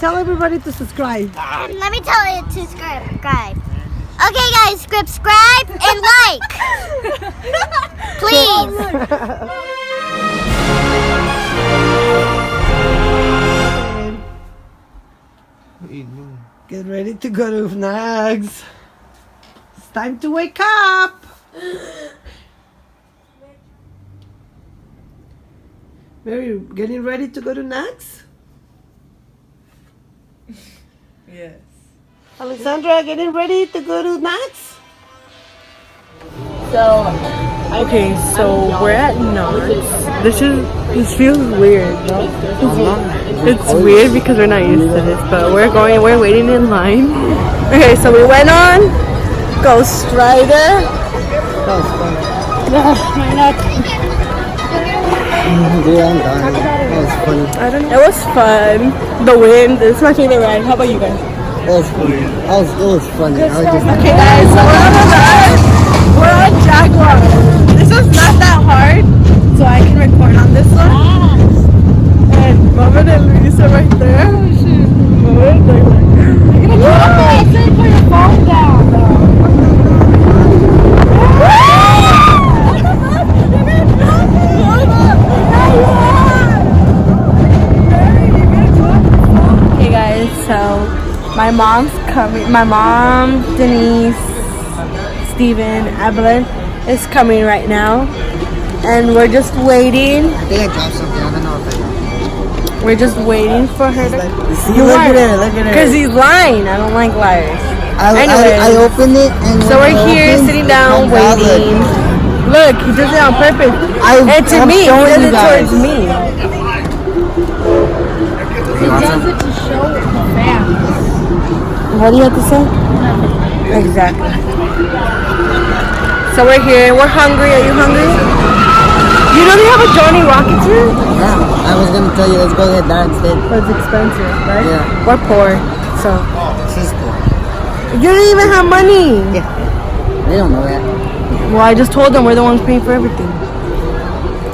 Tell everybody to subscribe. Let me tell you to subscribe. Okay, guys, subscribe and like. Please. Get ready to go to Nags. It's time to wake up. Mary, getting ready to go to Nags? Yes. Alexandra, getting ready to go to Nags? Okay, so we're at Knott. This feels weird. It's weird because we're not used to this, but we're waiting in line. Okay, so we went on Ghost Rider. That was fun. My neck. Dude, I'm dying. That was funny. It was fun. The wind. It's my favorite ride. How about you guys? That was funny. It was funny. I was just Okay, guys, so we're on Jaguar. This was not that hard, so I can record on this one. And Mama and Luisa right there. Mama and they're like, you're gonna drop it. I said put your phone down. Okay, guys, so my mom's coming. My mom, Denise, Steven, Evelyn is coming right now, and we're just waiting. I think I dropped something. I don't know if I did. We're just waiting for her to. See, look at her. Look at her. Because he's lying. I don't like liars. I opened it, and So we're here sitting down waiting. Look, he does it on purpose. And to me, he does it towards me. He does it to show the fans. What do you have to say? Exactly. So we're here. We're hungry. Are you hungry? You know they have a Johnny Rockets here? Yeah, I was gonna tell you, let's go get that instead. But it's expensive, right? Yeah. We're poor, so. She's cool. You don't even have money. Yeah. They don't know that. Well, I just told them we're the ones paying for everything.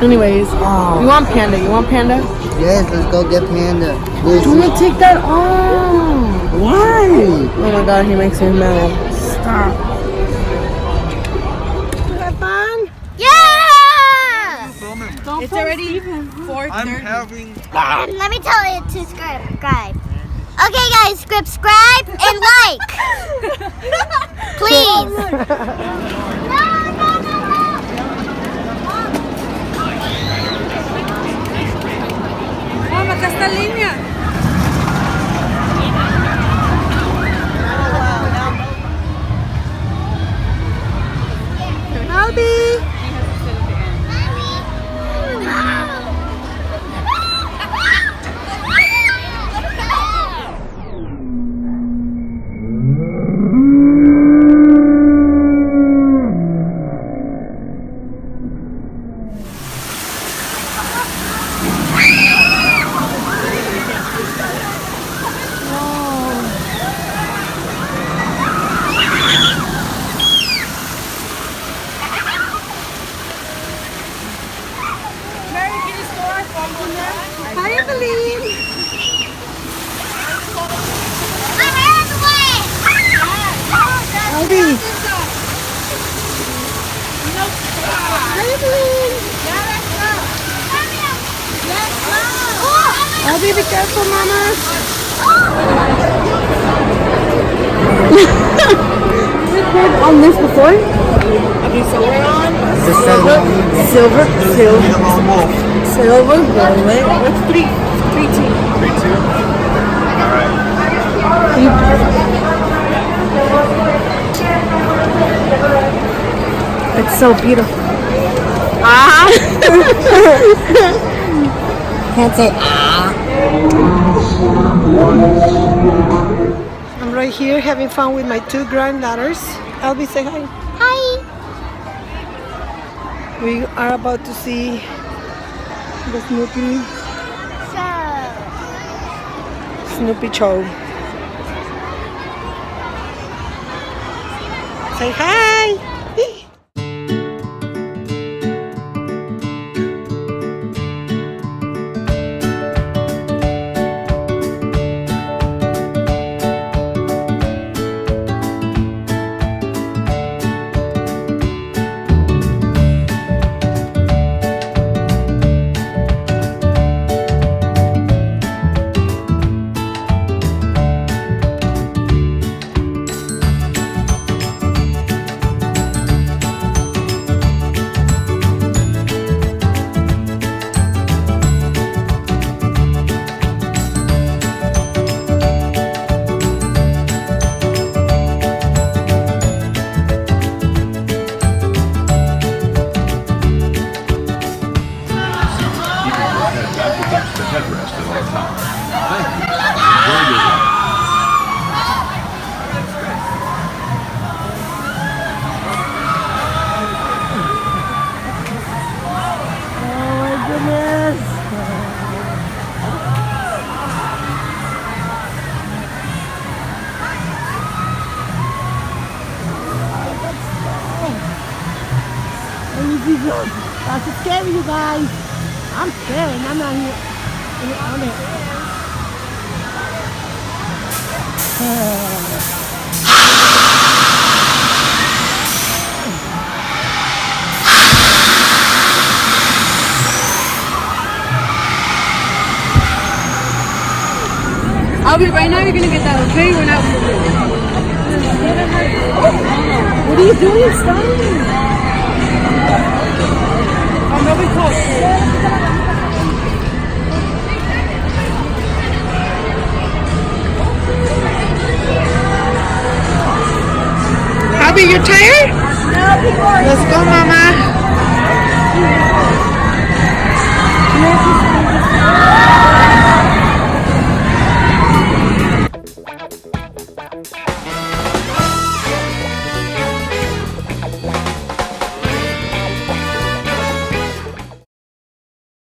Anyways, you want panda? You want panda? Yes, let's go get panda. Don't take that off. Why? Oh my god, he makes me mad. Stop. Have fun? Yeah! It's already 4:30. I'm having. Let me tell you to subscribe. Okay, guys, subscribe and like. Please. Mama, acá está en línea. Albie! Hi, Evelyn! I'm out of the way. Albie! Hi, Evelyn! Albie, be careful, mama! We've heard on this before. Okay, so we're on silver bullet. What's 3-2? 3-2. All right. It's so beautiful. Can't say ah. I'm right here having fun with my two granddaughters. Albie, say hi. Hi. We are about to see the Snoopy show. Say hi. Jesus. That's scary, you guys. I'm scared. I'm not here. I'm here. I'll be right now. You're gonna get that, okay? We're not. What are you doing? Stop. Oh, nobody called. Abby, you're tired? Let's go, Mama.